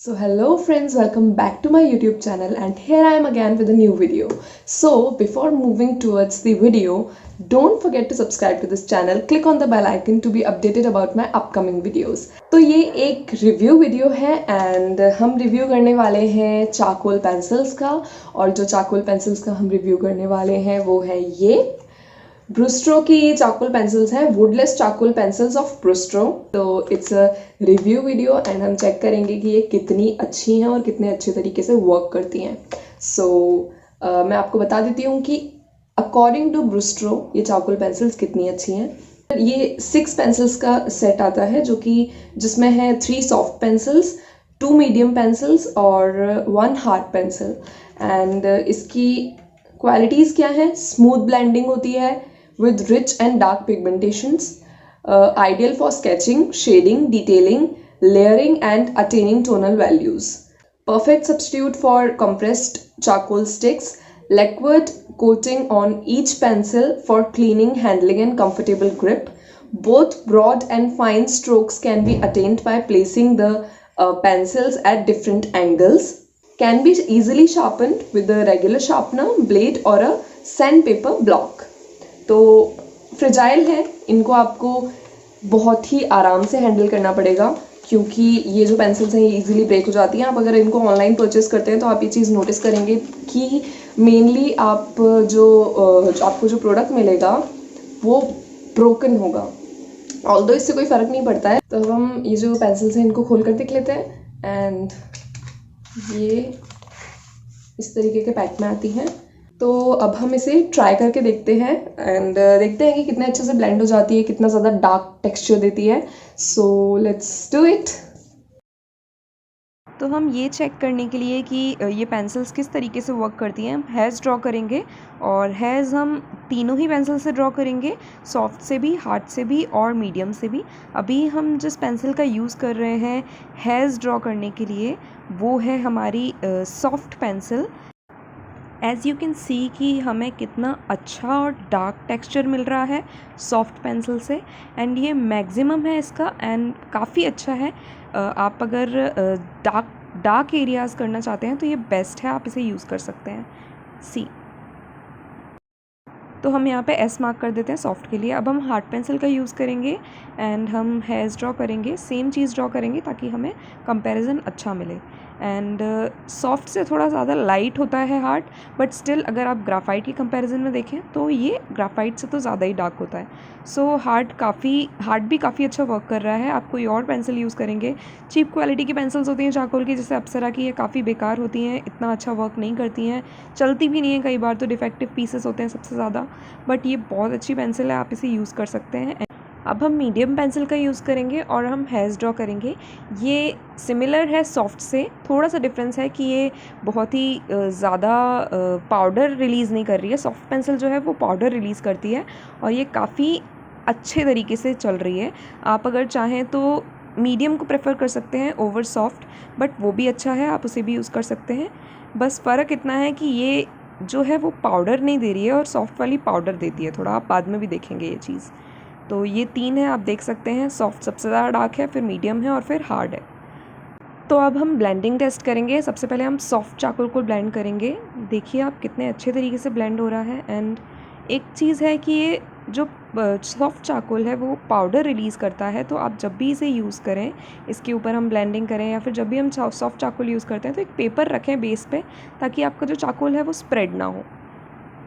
So hello friends, welcome back to my YouTube channel and here I am again with a new video. So before moving towards the video, don't forget to subscribe to this channel, click on the bell icon to be updated about my upcoming videos. तो ये एक review video है and हम review करने वाले हैं charcoal pencils का और जो चारकोल पेंसिल्स का हम रिव्यू करने वाले हैं वो है ये ब्रूस्ट्रो की चारकोल पेंसिल्स हैं, वुडलेस चारकोल पेंसिल्स ऑफ ब्रूस्ट्रो। तो it's a review video and हम चेक करेंगे कि ये कितनी अच्छी हैं और कितने अच्छे तरीके से वर्क करती हैं। सो मैं आपको बता देती हूँ कि अकॉर्डिंग टू ब्रूस्ट्रो ये चारकोल पेंसिल्स कितनी अच्छी हैं। ये 6 पेंसिल्स का सेट आता है जो कि जिसमें है 3 सॉफ्ट पेंसिल्स, 2 मीडियम पेंसिल्स और 1 हार्ड पेंसिल। एंड इसकी क्वालिटीज़ क्या है? स्मूथ ब्लेंडिंग होती है with rich and dark pigmentations, ideal for sketching, shading, detailing, layering and attaining tonal values. Perfect substitute for compressed charcoal sticks, liquid coating on each pencil for cleaning, handling and comfortable grip. Both broad and fine strokes can be attained by placing the pencils at different angles. Can be easily sharpened with a regular sharpener, blade or a sandpaper block. तो fragile है, इनको आपको बहुत ही आराम से handle करना पड़ेगा क्योंकि ये जो पेंसिल्स हैं ये इजीली ब्रेक हो जाती हैं। आप अगर इनको ऑनलाइन परचेस करते हैं तो आप ये चीज़ नोटिस करेंगे कि मेनली आपको जो प्रोडक्ट मिलेगा वो ब्रोकन होगा। ऑल्दो इससे कोई फ़र्क नहीं पड़ता है। तो हम ये जो पेंसिल्स हैं इनको खोल कर देख लेते हैं एंड ये इस तरीके के पैक में आती हैं। तो अब हम इसे ट्राई करके देखते हैं एंड देखते हैं कि कितने अच्छे से ब्लेंड हो जाती है, कितना ज़्यादा डार्क टेक्सचर देती है। So let's do it. तो हम ये चेक करने के लिए कि ये पेंसिल्स किस तरीके से वर्क करती हैं, हम हेज़ ड्रॉ करेंगे और हेज़ हम तीनों ही पेंसिल से ड्रॉ करेंगे, सॉफ्ट से भी, हार्ड से भी और मीडियम से भी। अभी हम जिस पेंसिल का यूज़ कर रहे हैं हेज़ ड्रॉ करने के लिए वो है हमारी soft pencil. As you can see कि हमें कितना अच्छा और डार्क टेक्सचर मिल रहा है सॉफ्ट पेंसिल से एंड ये मैक्सिमम है इसका एंड काफ़ी अच्छा है। आप अगर डार्क एरियाज़ करना चाहते हैं तो ये बेस्ट है, आप इसे यूज़ कर सकते हैं। सी तो हम यहाँ पे एस मार्क कर देते हैं सॉफ्ट के लिए। अब हम हार्ड पेंसिल का यूज़ करेंगे एंड हम हेयर्स ड्रॉ करेंगे, सेम चीज़ ड्रॉ करेंगे ताकि हमें कंपैरिजन अच्छा मिले। एंड सॉफ्ट से थोड़ा ज़्यादा लाइट होता है हार्ड, बट स्टिल अगर आप ग्राफाइट की कंपैरिजन में देखें तो ये ग्राफाइट से तो ज़्यादा ही डार्क होता है। सो हार्ड भी काफ़ी अच्छा वर्क कर रहा है। आप कोई और पेंसिल यूज़ करेंगे, चीप क्वालिटी की पेंसिल्स होती हैं चारकोल की, जैसे अप्सरा की, ये काफ़ी बेकार होती हैं, इतना अच्छा वर्क नहीं करती हैं, चलती भी नहीं है, कई बार तो डिफेक्टिव पीसेस होते हैं सबसे ज़्यादा। बट ये बहुत अच्छी पेंसिल है, आप इसे यूज़ कर सकते हैं। अब हम मीडियम पेंसिल का यूज़ करेंगे और हम हेयर्स ड्रॉ करेंगे। ये सिमिलर है सॉफ्ट से, थोड़ा सा डिफरेंस है कि ये बहुत ही ज़्यादा पाउडर रिलीज़ नहीं कर रही है। सॉफ्ट पेंसिल जो है वो पाउडर रिलीज़ करती है और ये काफ़ी अच्छे तरीके से चल रही है। आप अगर चाहें तो मीडियम को प्रेफर कर सकते हैं ओवर सॉफ्ट, बट वो भी अच्छा है, आप उसे भी यूज़ कर सकते हैं। बस फ़र्क इतना है कि ये जो है वो पाउडर नहीं दे रही है और सॉफ्ट वाली पाउडर देती है थोड़ा, आप बाद में भी देखेंगे ये चीज़। तो ये 3 है, आप देख सकते हैं, सॉफ्ट सबसे ज़्यादा डार्क है, फिर मीडियम है और फिर हार्ड है। तो अब हम ब्लेंडिंग टेस्ट करेंगे। सबसे पहले हम सॉफ्ट चारकोल को ब्लेंड करेंगे। देखिए आप कितने अच्छे तरीके से ब्लेंड हो रहा है। एंड एक चीज़ है कि ये जो सॉफ्ट चारकोल है वो पाउडर रिलीज़ करता है, तो आप जब भी इसे यूज़ करें, इसके ऊपर हम ब्लेंडिंग करें या फिर जब भी हम सॉफ्ट चारकोल यूज़ करते हैं तो एक पेपर रखें बेस पे ताकि आपका जो चारकोल है वो स्प्रेड ना हो।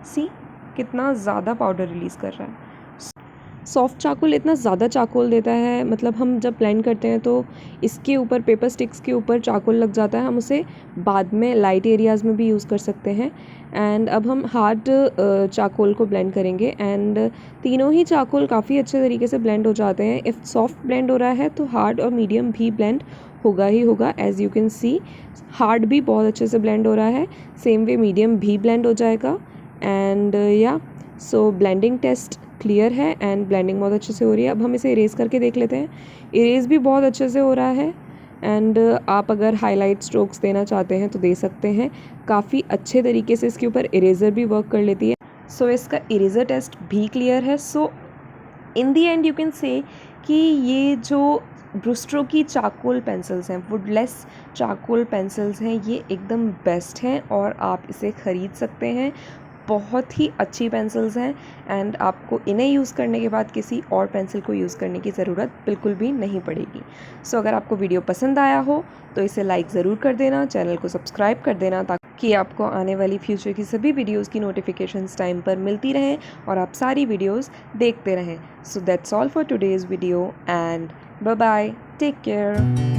सी कितना ज़्यादा पाउडर रिलीज़ कर रहा है। सॉफ्ट चारकोल इतना ज़्यादा चारकोल देता है, मतलब हम जब ब्लेंड करते हैं तो इसके ऊपर पेपर स्टिक्स के ऊपर चारकोल लग जाता है, हम उसे बाद में लाइट एरियाज़ में भी यूज़ कर सकते हैं। एंड अब हम हार्ड चारकोल को ब्लेंड करेंगे एंड तीनों ही चारकोल काफ़ी अच्छे तरीके से ब्लेंड हो जाते हैं। इफ़ सॉफ्ट ब्लेंड हो रहा है तो हार्ड और मीडियम भी ब्लेंड होगा ही होगा। As you can see hard भी बहुत अच्छे से ब्लेंड हो रहा है, सेम वे मीडियम भी ब्लेंड हो जाएगा। एंड या सो ब्लेंडिंग टेस्ट क्लियर है एंड ब्लेंडिंग बहुत अच्छे से हो रही है। अब हम इसे इरेज़ करके देख लेते हैं। इरेज़ भी बहुत अच्छे से हो रहा है एंड आप अगर हाईलाइट स्ट्रोक्स देना चाहते हैं तो दे सकते हैं। काफ़ी अच्छे तरीके से इसके ऊपर इरेज़र भी वर्क कर लेती है। सो इसका इरेज़र टेस्ट भी क्लियर है। सो इन दी एंड यू कैन से कि ये जो ब्रुस्ट्रो की चारकोल पेंसिल्स हैं, वुडलेस चारकोल पेंसिल्स हैं, ये एकदम बेस्ट हैं और आप इसे ख़रीद सकते हैं। बहुत ही अच्छी पेंसिल्स हैं एंड आपको इन्हें यूज़ करने के बाद किसी और पेंसिल को यूज़ करने की ज़रूरत बिल्कुल भी नहीं पड़ेगी। सो अगर आपको वीडियो पसंद आया हो तो इसे लाइक ज़रूर कर देना, चैनल को सब्सक्राइब कर देना ताकि आपको आने वाली फ्यूचर की सभी वीडियोज़ की नोटिफिकेशंस टाइम पर मिलती रहें और आप सारी वीडियोज़ देखते रहें। So that's all for today's video and bye bye, take care.